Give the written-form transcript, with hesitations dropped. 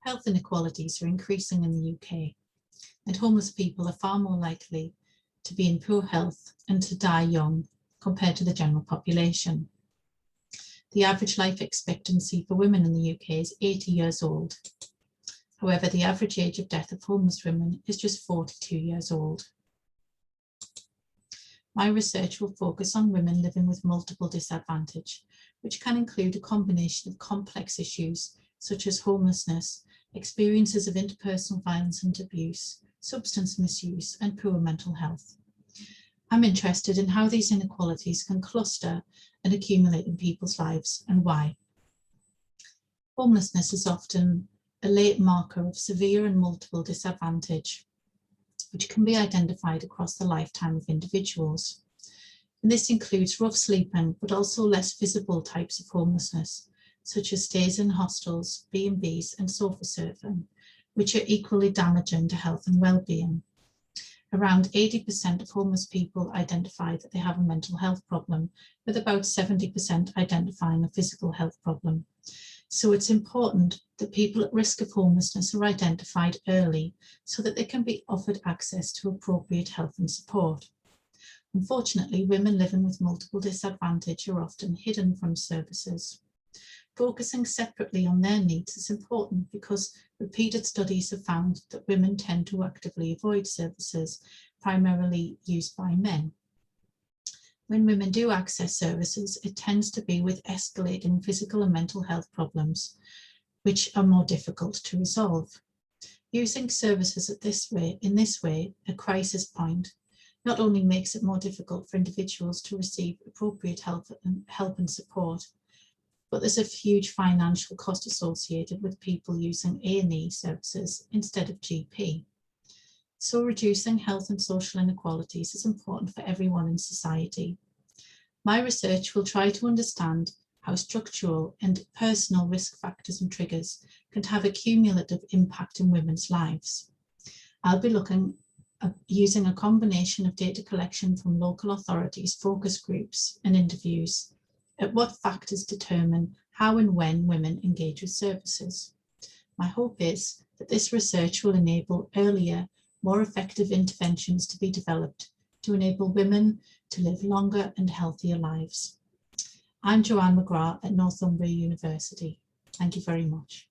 Health inequalities are increasing in the UK, and homeless people are far more likely to be in poor health and to die young compared to the general population. The average life expectancy for women in the UK is 80 years old. However, the average age of death of homeless women is just 42 years old. My research will focus on women living with multiple disadvantage, which can include a combination of complex issues such as homelessness, experiences of interpersonal violence and abuse, substance misuse, and poor mental health. I'm interested in how these inequalities can cluster and accumulate in people's lives and why. Homelessness is often a late marker of severe and multiple disadvantage, which can be identified across the lifetime of individuals. And this includes rough sleeping, but also less visible types of homelessness, such as stays in hostels, B&Bs, and sofa surfing, which are equally damaging to health and well-being. Around 80% of homeless people identify that they have a mental health problem, with about 70% identifying a physical health problem. So it's important that people at risk of homelessness are identified early so that they can be offered access to appropriate health and support. Unfortunately, women living with multiple disadvantage are often hidden from services. Focusing separately on their needs is important because repeated studies have found that women tend to actively avoid services primarily used by men. When women do access services, it tends to be with escalating physical and mental health problems, which are more difficult to resolve. Using services in this way, a crisis point, not only makes it more difficult for individuals to receive appropriate help and support, but there's a huge financial cost associated with people using A&E services instead of GP. So reducing health and social inequalities is important for everyone in society. My research will try to understand how structural and personal risk factors and triggers can have a cumulative impact in women's lives. I'll be looking at using a combination of data collection from local authorities, focus groups, and interviews at what factors determine how and when women engage with services. My hope is that this research will enable earlier, more effective interventions to be developed to enable women to live longer and healthier lives. I'm Joanne McGrath at Northumbria University. Thank you very much.